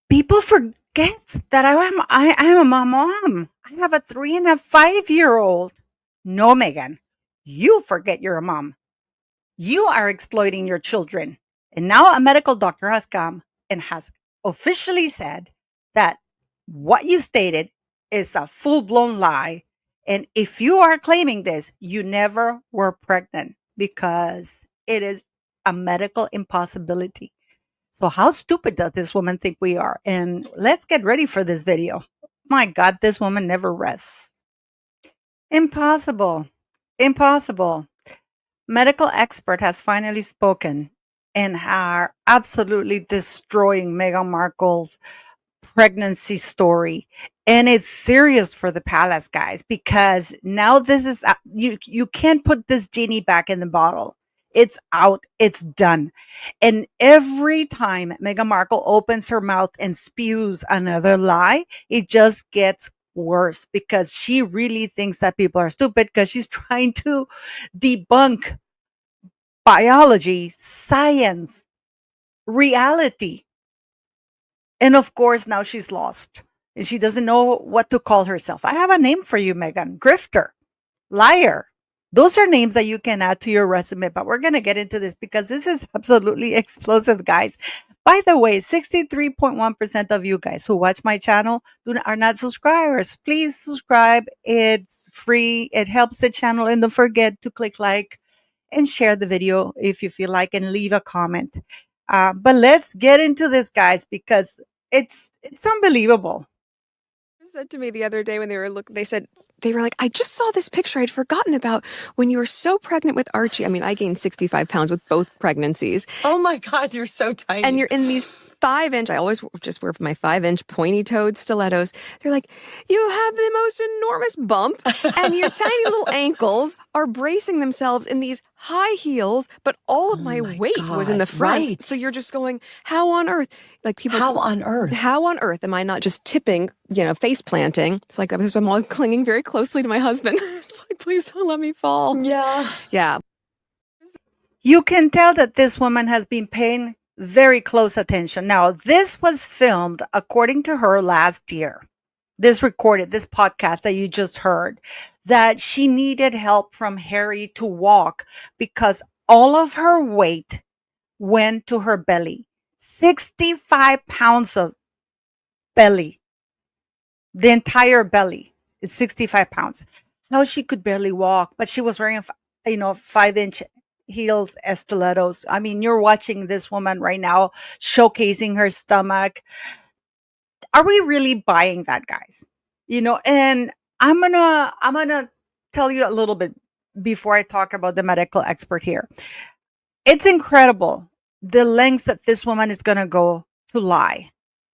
People forget that I am a mom. I have a 3 and a 5-year-old. No, Megan, you forget you're a mom. You are exploiting your children. And now a medical doctor has come and has officially said that what you stated is a full blown lie. And if you are claiming this, you never were pregnant because it is a medical impossibility. So, how stupid does this woman think we are? And let's get ready for this video. My God, this woman never rests. Impossible. Impossible. Medical expert has finally spoken and are absolutely destroying Meghan Markle's pregnancy story. And it's serious for the palace, guys, because now this is you can't put this genie back in the bottle. It's out, it's done. And every time Meghan Markle opens her mouth and spews another lie, it just gets worse because she really thinks that people are stupid because she's trying to debunk biology, science, reality. And of course, now she's lost and she doesn't know what to call herself. I have a name for you, Megan: grifter, liar. Those are names that you can add to your resume, but we're going to get into this because this is absolutely explosive, guys. By the way, 63.1% of you guys who watch my channel are not subscribers. Please subscribe. It's free. It helps the channel. And don't forget to click like and share the video if you feel like and leave a comment. But let's get into this, guys, because it's unbelievable. Said to me the other day when they said they were like, I just saw this picture I'd forgotten about when you were so pregnant with Archie. I mean, I gained 65 pounds with both pregnancies. Oh my God, you're so tiny. And you're in these 5-inch, I always just wear my 5-inch pointy-toed stilettos. They're like, you have the most enormous bump, and your tiny little ankles are bracing themselves in these high heels, but all of my weight was in the front. Right. So you're just going, how on earth? Like people, How on earth? how on earth am I not just tipping, face planting? It's like I'm always clinging very closely to my husband. It's like, please don't let me fall. Yeah. Yeah. You can tell that this woman has been paying very close attention. Now, this was filmed, according to her, last year. This podcast that you just heard, that she needed help from Harry to walk because all of her weight went to her belly. 65 pounds of belly, the entire belly. It's 65 pounds. How she could barely walk, but she was wearing, 5-inch heels, stilettos. I mean, you're watching this woman right now showcasing her stomach. Are we really buying that, guys? And I'm gonna tell you a little bit before I talk about the medical expert here. It's incredible the lengths that this woman is gonna go to lie,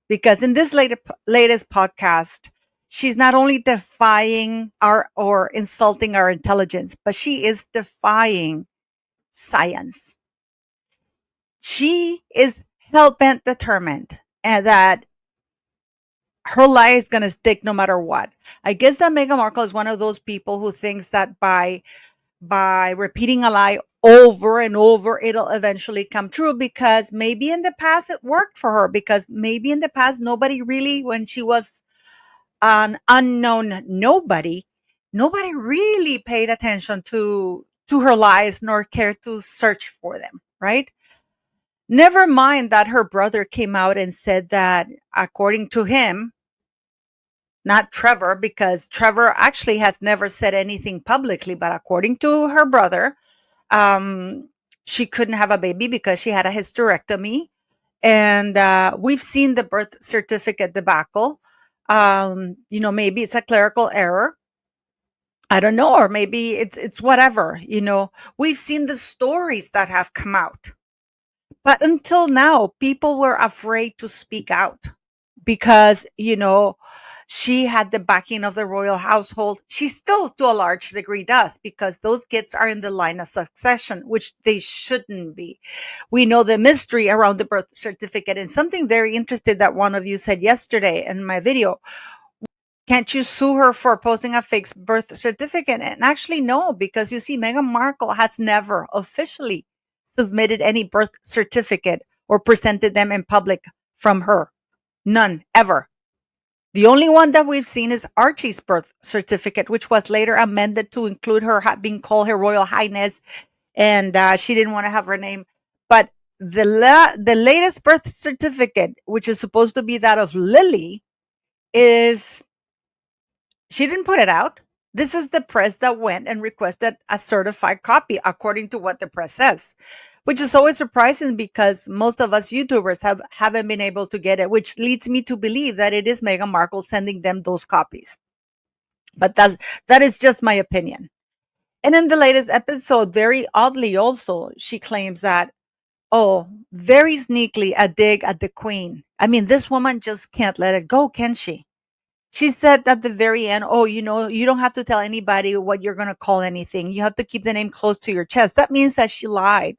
because in this latest podcast, she's not only defying our or insulting our intelligence, but she is defying science. She is hell bent determined and that her lie is going to stick no matter what. I guess that Meghan Markle is one of those people who thinks that by repeating a lie over and over, it'll eventually come true, because maybe in the past it worked for her, because maybe in the past nobody really, when she was an unknown nobody really paid attention to her lies nor cared to search for them, right? Never mind that her brother came out and said that, according to him, not Trevor, because Trevor actually has never said anything publicly, but according to her brother, she couldn't have a baby because she had a hysterectomy. And we've seen the birth certificate debacle. Maybe it's a clerical error. I don't know, or maybe it's whatever. We've seen the stories that have come out, but until now, people were afraid to speak out because, she had the backing of the royal household. She still, to a large degree, does, because those kids are in the line of succession, which they shouldn't be. We know the mystery around the birth certificate, and something very interesting that one of you said yesterday in my video. Can't you sue her for posting a fake birth certificate? And actually, no, because you see, Meghan Markle has never officially submitted any birth certificate or presented them in public from her. None, ever. The only one that we've seen is Archie's birth certificate, which was later amended to include her being called Her Royal Highness, and she didn't want to have her name. But the latest birth certificate, which is supposed to be that of Lily, is she didn't put it out. This is the press that went and requested a certified copy, according to what the press says, which is always surprising because most of us YouTubers haven't been able to get it, which leads me to believe that it is Meghan Markle sending them those copies. But that is just my opinion. And in the latest episode, very oddly, also, she claims that, oh, very sneakily, a dig at the Queen. I mean, this woman just can't let it go, can she? She said at the very end, oh, you don't have to tell anybody what you're going to call anything. You have to keep the name close to your chest. That means that she lied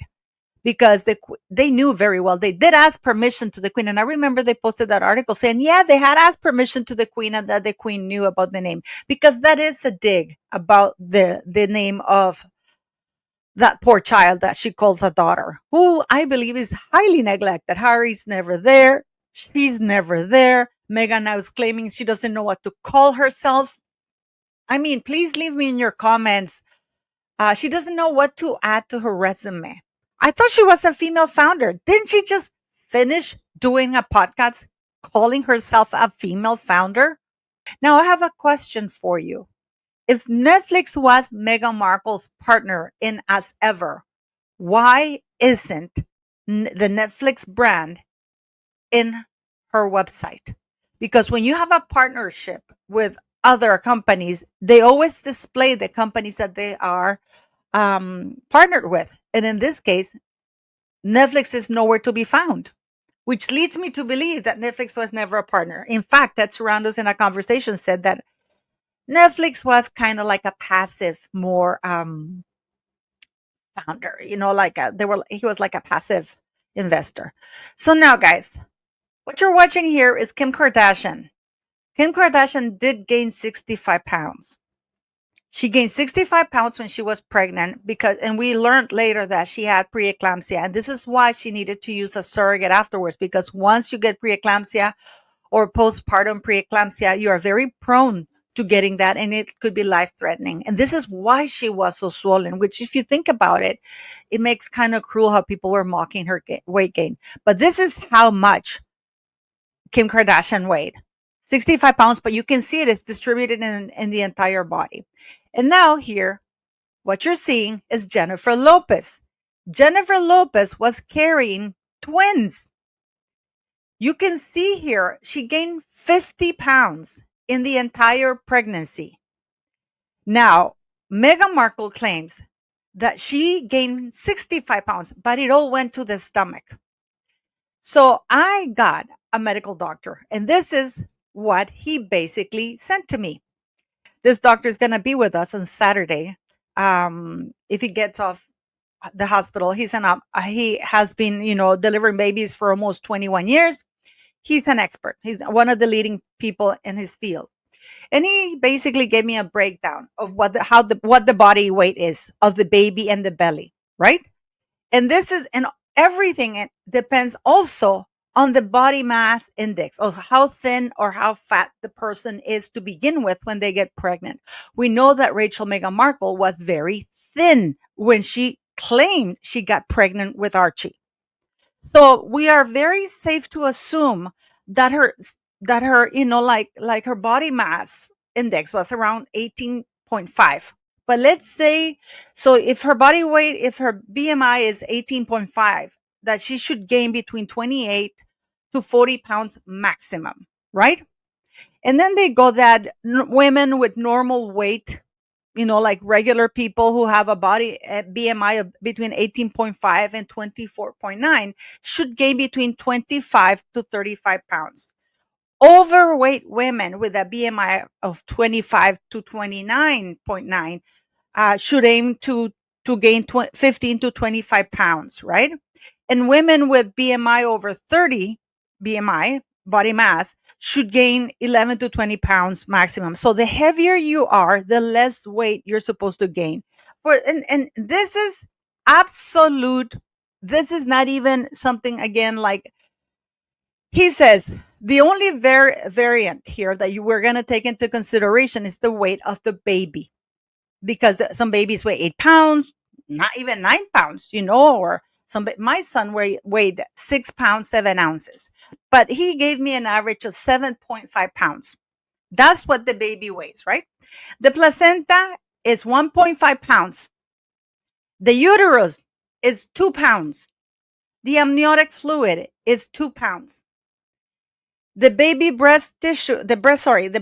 because they knew very well. They did ask permission to the Queen. And I remember they posted that article saying, yeah, they had asked permission to the Queen and that the Queen knew about the name, because that is a dig about the name of that poor child that she calls a daughter, who I believe is highly neglected. Harry's never there. She's never there. Meghan now is claiming she doesn't know what to call herself. I mean, please leave me in your comments. She doesn't know what to add to her resume. I thought she was a female founder. Didn't she just finish doing a podcast calling herself a female founder? Now, I have a question for you. If Netflix was Meghan Markle's partner in As Ever, why isn't the Netflix brand in her website? Because when you have a partnership with other companies, they always display the companies that they are partnered with. And in this case, Netflix is nowhere to be found, which leads me to believe that Netflix was never a partner. In fact, Ted Sarandos in a conversation said that Netflix was kind of like a passive, more founder, like he was like a passive investor. So now, guys, what you're watching here is Kim Kardashian. Kim Kardashian did gain 65 pounds. She gained 65 pounds when she was pregnant and we learned later that she had preeclampsia. And this is why she needed to use a surrogate afterwards, because once you get preeclampsia or postpartum preeclampsia, you are very prone to getting that, and it could be life threatening. And this is why she was so swollen, which, if you think about it, it makes kind of cruel how people were mocking her weight gain. But this is how much Kim Kardashian weighed: 65 pounds, but you can see it is distributed in the entire body. And now here, what you're seeing is Jennifer Lopez. Jennifer Lopez was carrying twins. You can see here, she gained 50 pounds in the entire pregnancy. Now, Meghan Markle claims that she gained 65 pounds, but it all went to the stomach. So I got a medical doctor, and this is what he basically sent to me. This doctor is going to be with us on Saturday. If he gets off the hospital, he has been, delivering babies for almost 21 years. He's an expert. He's one of the leading people in his field. And he basically gave me a breakdown of what the body weight is of the baby and the belly, right? And everything depends also on the body mass index, of how thin or how fat the person is to begin with when they get pregnant. We know that Rachel Meghan Markle was very thin when she claimed she got pregnant with Archie. So we are very safe to assume that her, like her body mass index was around 18.5. But let's say, so if her body weight, if her BMI is 18.5, that she should gain between 28 to 40 pounds maximum, right? And then they go that women with normal weight, like regular people who have a body BMI of between 18.5 and 24.9, should gain between 25 to 35 pounds. Overweight women with a BMI of 25 to 29.9 should aim to gain 15 to 25 pounds, right? And women with BMI over 30, BMI, body mass, should gain 11 to 20 pounds maximum. So the heavier you are, the less weight you're supposed to gain. And this is absolute. This is not even something, again, like He says the only variant here that you were going to take into consideration is the weight of the baby, because some babies weigh 8 pounds, not even 9 pounds, or my son weighed 6 pounds, 7 ounces, but he gave me an average of 7.5 pounds. That's what the baby weighs, right? The placenta is 1.5 pounds. The uterus is 2 pounds. The amniotic fluid is 2 pounds. The baby breast tissue, the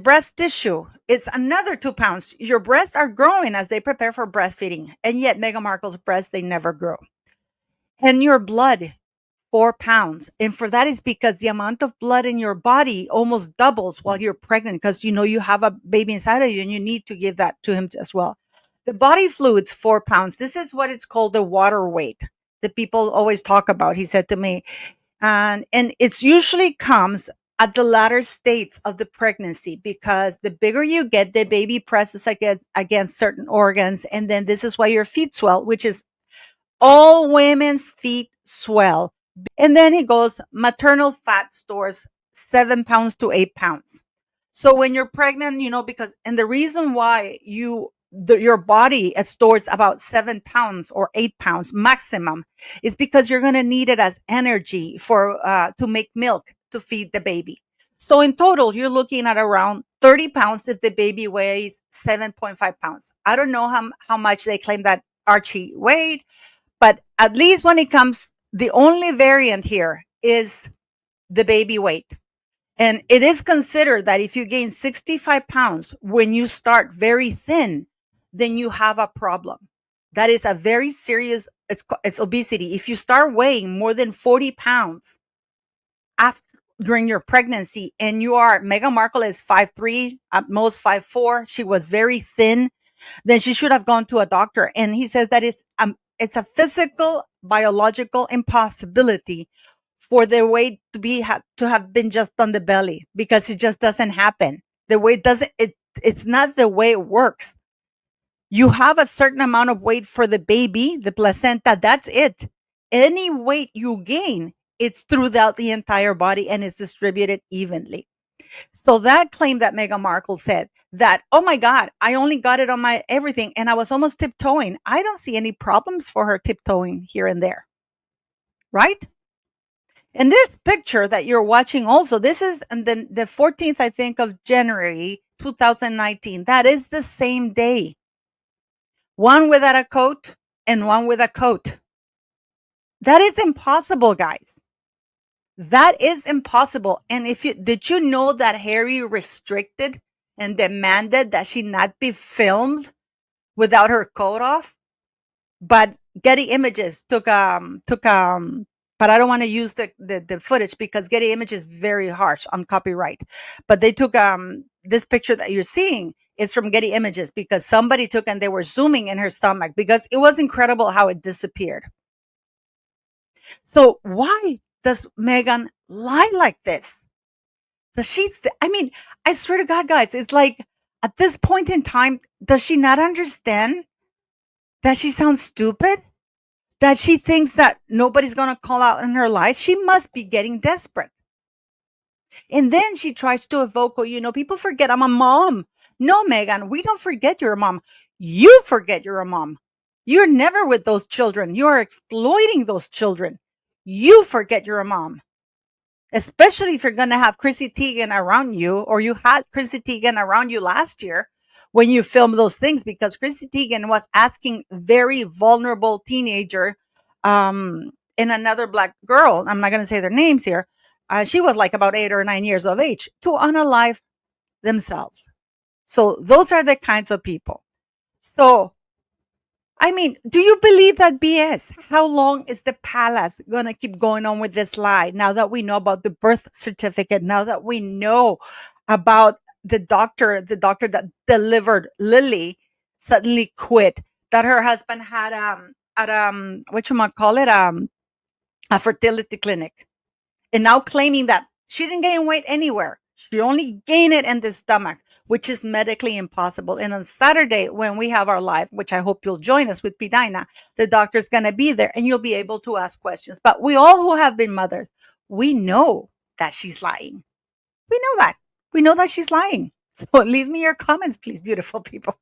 breast tissue is another 2 pounds. Your breasts are growing as they prepare for breastfeeding. And yet Meghan Markle's breasts, they never grow. And your blood, 4 pounds. And for that is because the amount of blood in your body almost doubles while you're pregnant, because you have a baby inside of you and you need to give that to him as well. The body fluids, 4 pounds. This is what it's called, the water weight that people always talk about, he said to me. And it's usually comes at the latter states of the pregnancy, because the bigger you get, the baby presses against certain organs, and then this is why your feet swell, which is all women's feet swell. And then he goes, maternal fat stores 7 pounds to 8 pounds. So when you're pregnant, because, and the reason why your body stores about 7 pounds or 8 pounds maximum is because you're going to need it as energy to make milk to feed the baby. So in total, you're looking at around 30 pounds if the baby weighs 7.5 pounds. I don't know how much they claim that Archie weighed, but at least when it comes, the only variant here is the baby weight. And it is considered that if you gain 65 pounds when you start very thin, then you have a problem. That is a very serious, it's obesity. If you start weighing more than 40 pounds after during your pregnancy, and Meghan Markle is 5'3", at most 5'4", she was very thin, then she should have gone to a doctor. And he says that it's a physical, biological impossibility for the weight to have been just on the belly, because it just doesn't happen. The weight doesn't it's not the way it works. You have a certain amount of weight for the baby, the placenta, that's it. Any weight you gain, it's throughout the entire body and it's distributed evenly. So that claim that Meghan Markle said that, oh my God, I only got it on my everything and I was almost tiptoeing. I don't see any problems for her tiptoeing here and there, right? And this picture that you're watching also, this is the 14th, I think, of January 2019. That is the same day. One without a coat and one with a coat. That is impossible, guys. That is impossible. And did you know that Harry restricted and demanded that she not be filmed without her coat off? But Getty Images but I don't want to use the footage because Getty Images is very harsh on copyright. But they took this picture that you're seeing. It's from Getty Images because somebody took and they were zooming in her stomach because it was incredible how it disappeared. So why does Meghan lie like this? Does she? I mean, I swear to God, guys, it's like at this point in time, does she not understand that she sounds stupid? That she thinks that nobody's going to call out in her life? She must be getting desperate. And then she tries to evoke, people forget I'm a mom. No, Meghan, we don't forget you're a mom. You forget you're a mom. You're never with those children. You are exploiting those children. You forget you're a mom. Especially if you're going to have Chrissy Teigen around you, or you had Chrissy Teigen around you last year when you filmed those things, because Chrissy Teigen was asking very vulnerable teenager and another Black girl, I'm not going to say their names here, she was like about 8 or 9 years of age, to unalive themselves. So those are the kinds of people. So I mean, do you believe that BS? How long is the palace going to keep going on with this lie now that we know about the birth certificate, now that we know about the doctor that delivered Lily suddenly quit, that her husband had what you might call it, a fertility clinic, and now claiming that she didn't gain weight anywhere. She only gained it in the stomach, which is medically impossible. And on Saturday, when we have our live, which I hope you'll join us with Pidina, the doctor's going to be there and you'll be able to ask questions. But we all who have been mothers, we know that she's lying. We know that. We know that she's lying. So leave me your comments, please, beautiful people.